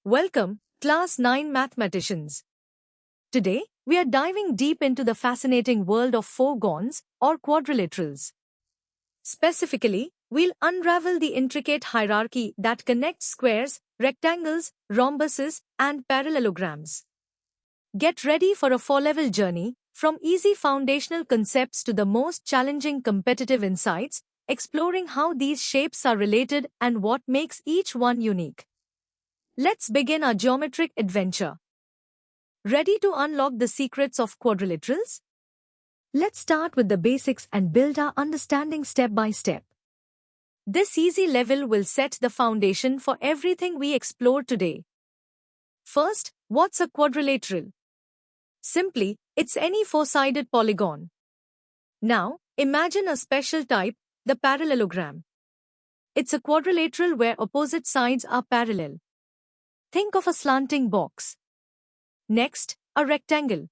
Welcome, Class 9 Mathematicians. Today, we are diving deep into the fascinating world of four-gons, or quadrilaterals. Specifically, we'll unravel the intricate hierarchy that connects squares, rectangles, rhombuses, and parallelograms. Get ready for a four-level journey, from easy foundational concepts to the most challenging competitive insights, exploring how these shapes are related and what makes each one unique. Let's begin our geometric adventure. Ready to unlock the secrets of quadrilaterals? Let's start with the basics and build our understanding step by step. This easy level will set the foundation for everything we explore today. First, what's a quadrilateral? Simply, it's any four-sided polygon. Now, imagine a special type, the parallelogram. It's a quadrilateral where opposite sides are parallel. Think of a slanting box. Next, a rectangle.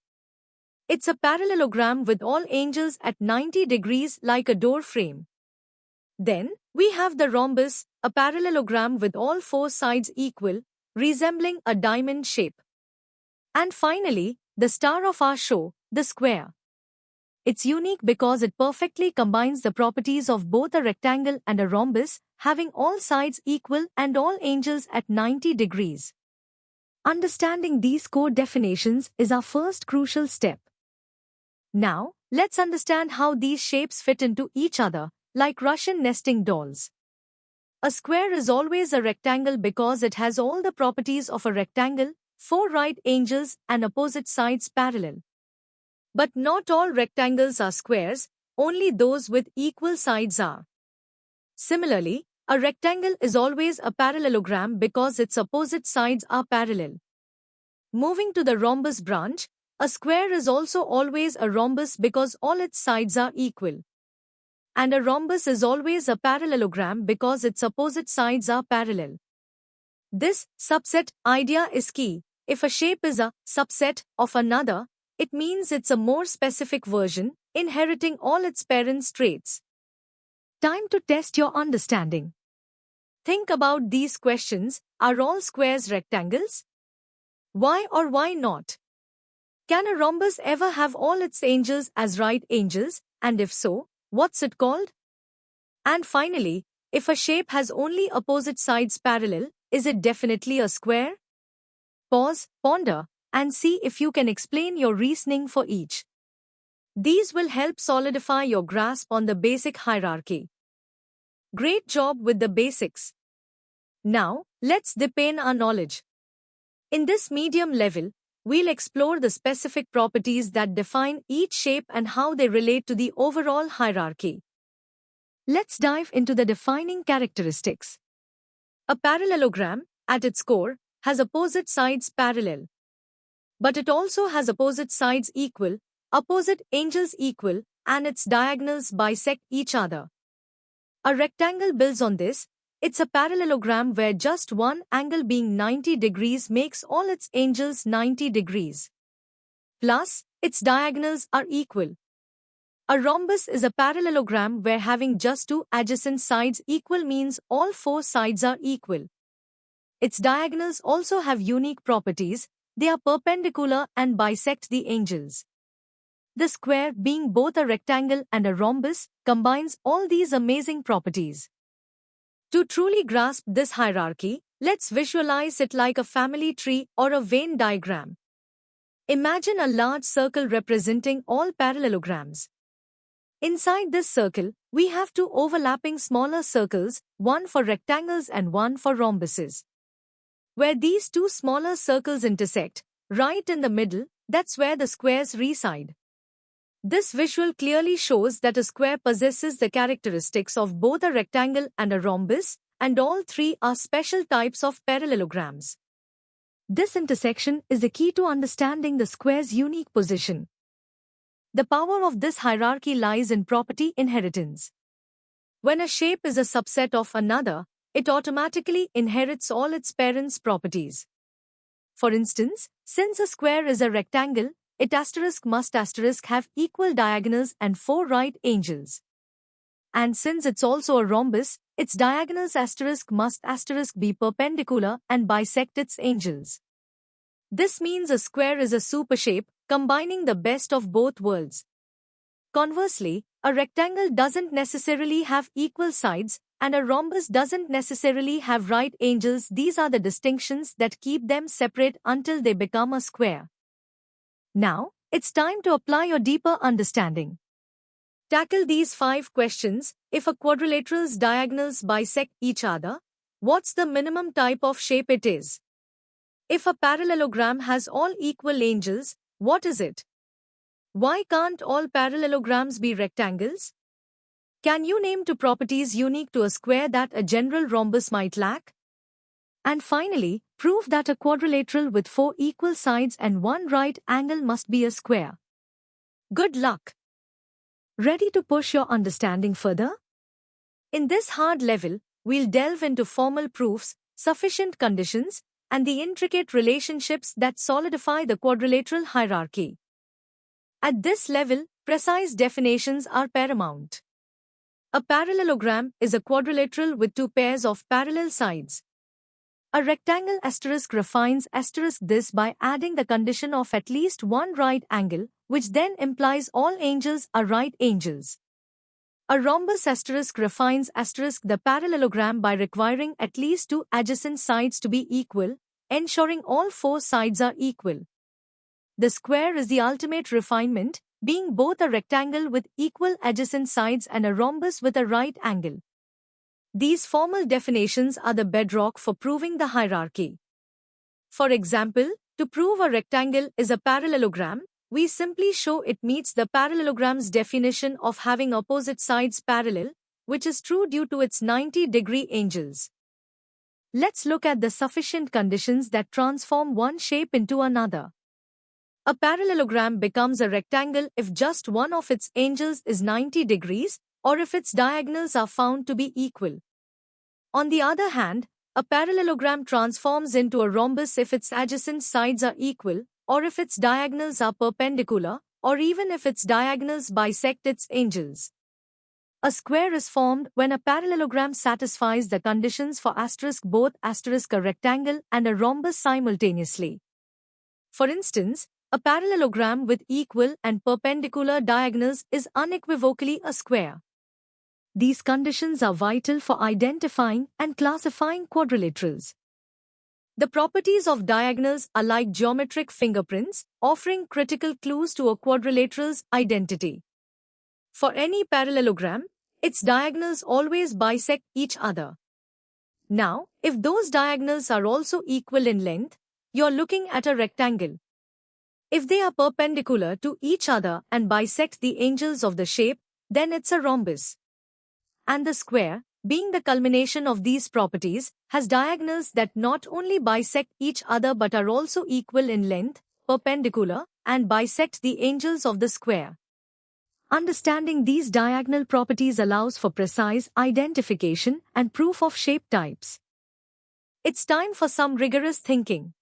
It's a parallelogram with all angles at 90 degrees like a door frame. Then, we have the rhombus, a parallelogram with all four sides equal, resembling a diamond shape. And finally, the star of our show, the square. It's unique because it perfectly combines the properties of both a rectangle and a rhombus, having all sides equal and all angles at 90 degrees. Understanding these core definitions is our first crucial step. Now, let's understand how these shapes fit into each other, like Russian nesting dolls. A square is always a rectangle because it has all the properties of a rectangle, four right angles and opposite sides parallel. But not all rectangles are squares, only those with equal sides are. Similarly, a rectangle is always a parallelogram because its opposite sides are parallel. Moving to the rhombus branch, a square is also always a rhombus because all its sides are equal. And a rhombus is always a parallelogram because its opposite sides are parallel. This subset idea is key. If a shape is a subset of another, it means it's a more specific version, inheriting all its parents' traits. Time to test your understanding. Think about these questions. Are all squares rectangles? Why or why not? Can a rhombus ever have all its angles as right angles, and if so, what's it called? And finally, if a shape has only opposite sides parallel, is it definitely a square? Pause, ponder, and see if you can explain your reasoning for each. These will help solidify your grasp on the basic hierarchy. Great job with the basics. Now, let's deepen our knowledge. In this medium level, we'll explore the specific properties that define each shape and how they relate to the overall hierarchy. Let's dive into the defining characteristics. A parallelogram, at its core, has opposite sides parallel. But it also has opposite sides equal, opposite angles equal, and its diagonals bisect each other. A rectangle builds on this. It's a parallelogram where just one angle being 90 degrees makes all its angles 90 degrees. Plus, its diagonals are equal. A rhombus is a parallelogram where having just two adjacent sides equal means all four sides are equal. Its diagonals also have unique properties. They are perpendicular and bisect the angles. The square, being both a rectangle and a rhombus, combines all these amazing properties. To truly grasp this hierarchy, let's visualize it like a family tree or a Venn diagram. Imagine a large circle representing all parallelograms. Inside this circle, we have two overlapping smaller circles, one for rectangles and one for rhombuses. Where these two smaller circles intersect, right in the middle, that's where the squares reside. This visual clearly shows that a square possesses the characteristics of both a rectangle and a rhombus, and all three are special types of parallelograms. This intersection is the key to understanding the square's unique position. The power of this hierarchy lies in property inheritance. When a shape is a subset of another, it automatically inherits all its parents' properties. For instance, since a square is a rectangle, it must have equal diagonals and four right angles. And since it's also a rhombus, its diagonals must be perpendicular and bisect its angles. This means a square is a supershape, combining the best of both worlds. Conversely, a rectangle doesn't necessarily have equal sides, and a rhombus doesn't necessarily have right angles. These are the distinctions that keep them separate until they become a square. Now, it's time to apply your deeper understanding. Tackle these 5 questions. If a quadrilateral's diagonals bisect each other, what's the minimum type of shape it is? If a parallelogram has all equal angles, what is it? Why can't all parallelograms be rectangles? Can you name 2 properties unique to a square that a general rhombus might lack? And finally, prove that a quadrilateral with 4 equal sides and 1 right angle must be a square. Good luck! Ready to push your understanding further? In this hard level, we'll delve into formal proofs, sufficient conditions, and the intricate relationships that solidify the quadrilateral hierarchy. At this level, precise definitions are paramount. A parallelogram is a quadrilateral with 2 pairs of parallel sides. A rectangle refines this by adding the condition of at least 1 right angle, which then implies all angles are right angles. A rhombus refines the parallelogram by requiring at least 2 adjacent sides to be equal, ensuring all 4 sides are equal. The square is the ultimate refinement, being both a rectangle with equal adjacent sides and a rhombus with a right angle. These formal definitions are the bedrock for proving the hierarchy. For example, to prove a rectangle is a parallelogram, we simply show it meets the parallelogram's definition of having opposite sides parallel, which is true due to its 90-degree angles. Let's look at the sufficient conditions that transform one shape into another. A parallelogram becomes a rectangle if just one of its angles is 90 degrees, or if its diagonals are found to be equal. On the other hand, a parallelogram transforms into a rhombus if its adjacent sides are equal, or if its diagonals are perpendicular, or even if its diagonals bisect its angles. A square is formed when a parallelogram satisfies the conditions for both a rectangle and a rhombus simultaneously. For instance, a parallelogram with equal and perpendicular diagonals is unequivocally a square. These conditions are vital for identifying and classifying quadrilaterals. The properties of diagonals are like geometric fingerprints, offering critical clues to a quadrilateral's identity. For any parallelogram, its diagonals always bisect each other. Now, if those diagonals are also equal in length, you're looking at a rectangle. If they are perpendicular to each other and bisect the angles of the shape, then it's a rhombus. And the square, being the culmination of these properties, has diagonals that not only bisect each other but are also equal in length, perpendicular, and bisect the angles of the square. Understanding these diagonal properties allows for precise identification and proof of shape types. It's time for some rigorous thinking.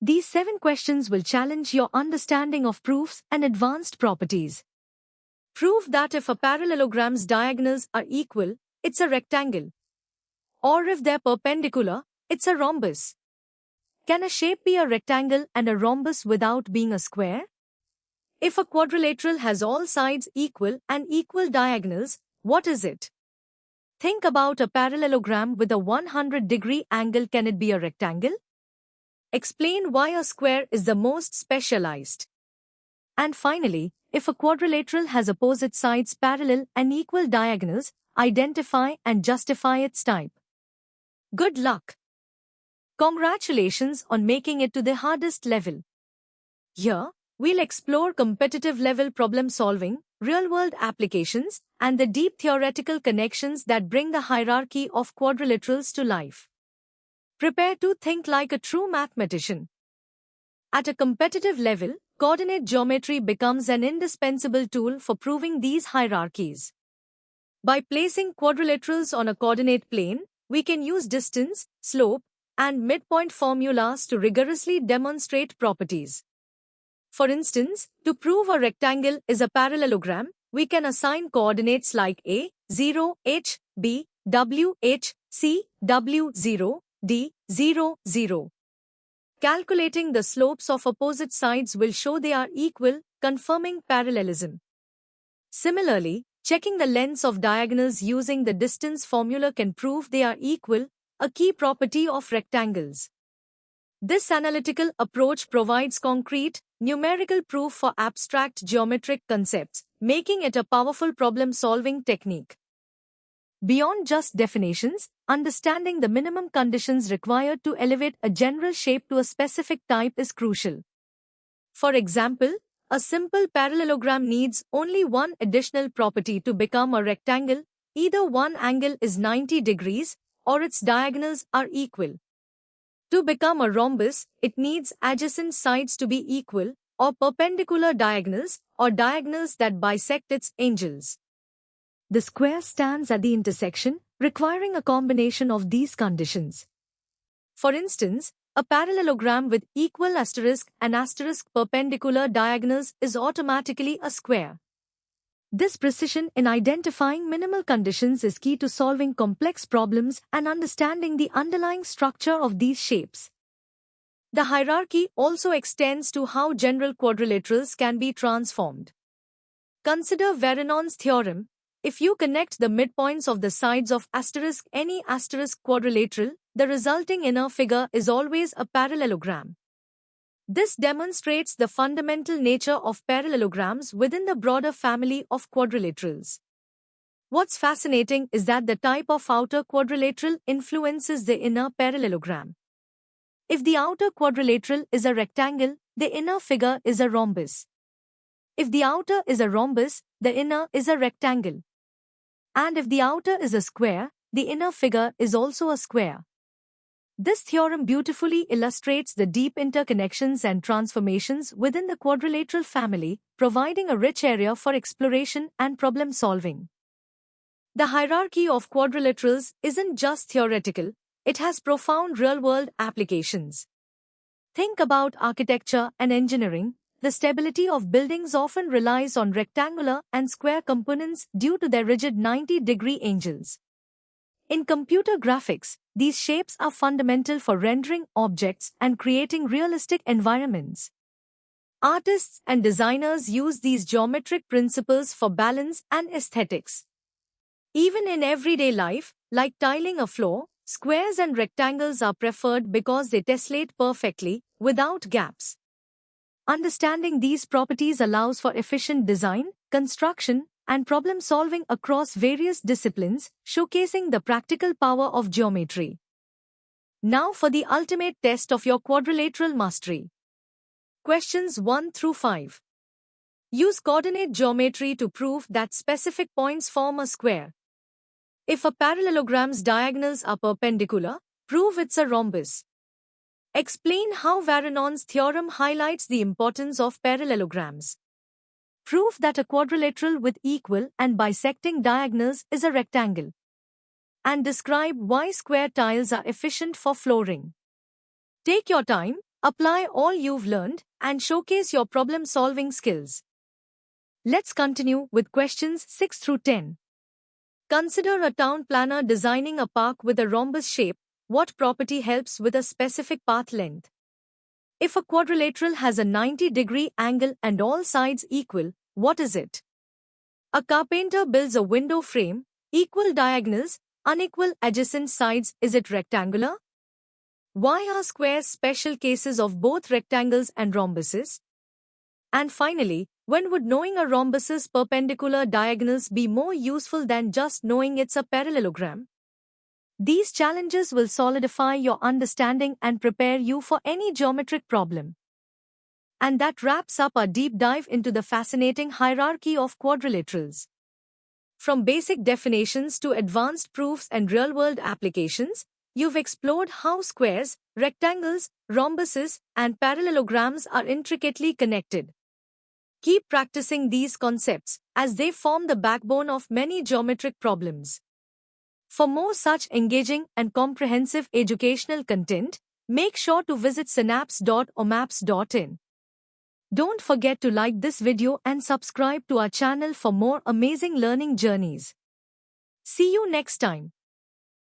These 7 questions will challenge your understanding of proofs and advanced properties. Prove that if a parallelogram's diagonals are equal, it's a rectangle. Or if they're perpendicular, it's a rhombus. Can a shape be a rectangle and a rhombus without being a square? If a quadrilateral has all sides equal and equal diagonals, what is it? Think about a parallelogram with a 100-degree angle. Can it be a rectangle? Explain why a square is the most specialized. And finally, if a quadrilateral has opposite sides parallel and equal diagonals, identify and justify its type. Good luck! Congratulations on making it to the hardest level. Here, we'll explore competitive level problem solving, real-world applications, and the deep theoretical connections that bring the hierarchy of quadrilaterals to life. Prepare to think like a true mathematician. At a competitive level, coordinate geometry becomes an indispensable tool for proving these hierarchies. By placing quadrilaterals on a coordinate plane, we can use distance, slope, and midpoint formulas to rigorously demonstrate properties. For instance, to prove a rectangle is a parallelogram, we can assign coordinates like a, 0, h, b, WHCW0 D00. Calculating the slopes of opposite sides will show they are equal, confirming parallelism. Similarly, checking the lengths of diagonals using the distance formula can prove they are equal, a key property of rectangles. This analytical approach provides concrete, numerical proof for abstract geometric concepts, making it a powerful problem-solving technique. Beyond just definitions, understanding the minimum conditions required to elevate a general shape to a specific type is crucial. For example, a simple parallelogram needs only one additional property to become a rectangle: either one angle is 90 degrees or its diagonals are equal. To become a rhombus, it needs adjacent sides to be equal, or perpendicular diagonals, or diagonals that bisect its angles. The square stands at the intersection, requiring a combination of these conditions. For instance, a parallelogram with equal asterisk and asterisk perpendicular diagonals is automatically a square. This precision in identifying minimal conditions is key to solving complex problems and understanding the underlying structure of these shapes. The hierarchy also extends to how general quadrilaterals can be transformed. Consider Varanon's theorem. If you connect the midpoints of the sides of any quadrilateral, the resulting inner figure is always a parallelogram. This demonstrates the fundamental nature of parallelograms within the broader family of quadrilaterals. What's fascinating is that the type of outer quadrilateral influences the inner parallelogram. If the outer quadrilateral is a rectangle, the inner figure is a rhombus. If the outer is a rhombus, the inner is a rectangle. And if the outer is a square, the inner figure is also a square. This theorem beautifully illustrates the deep interconnections and transformations within the quadrilateral family, providing a rich area for exploration and problem solving. The hierarchy of quadrilaterals isn't just theoretical, it has profound real-world applications. Think about architecture and engineering. The stability of buildings often relies on rectangular and square components due to their rigid 90-degree angles. In computer graphics, these shapes are fundamental for rendering objects and creating realistic environments. Artists and designers use these geometric principles for balance and aesthetics. Even in everyday life, like tiling a floor, squares and rectangles are preferred because they tessellate perfectly, without gaps. Understanding these properties allows for efficient design, construction, and problem-solving across various disciplines, showcasing the practical power of geometry. Now for the ultimate test of your quadrilateral mastery. Questions 1 through 5. Use coordinate geometry to prove that specific points form a square. If a parallelogram's diagonals are perpendicular, prove it's a rhombus. Explain how Varanon's theorem highlights the importance of parallelograms. Prove that a quadrilateral with equal and bisecting diagonals is a rectangle. And describe why square tiles are efficient for flooring. Take your time, apply all you've learned, and showcase your problem-solving skills. Let's continue with questions 6 through 10. Consider a town planner designing a park with a rhombus shape. What property helps with a specific path length? If a quadrilateral has a 90-degree angle and all sides equal, what is it? A carpenter builds a window frame, equal diagonals, unequal adjacent sides. Is it rectangular? Why are squares special cases of both rectangles and rhombuses? And finally, when would knowing a rhombus's perpendicular diagonals be more useful than just knowing it's a parallelogram? These challenges will solidify your understanding and prepare you for any geometric problem. And that wraps up our deep dive into the fascinating hierarchy of quadrilaterals. From basic definitions to advanced proofs and real-world applications, you've explored how squares, rectangles, rhombuses, and parallelograms are intricately connected. Keep practicing these concepts, as they form the backbone of many geometric problems. For more such engaging and comprehensive educational content, make sure to visit synapse.omaps.in. Don't forget to like this video and subscribe to our channel for more amazing learning journeys. See you next time.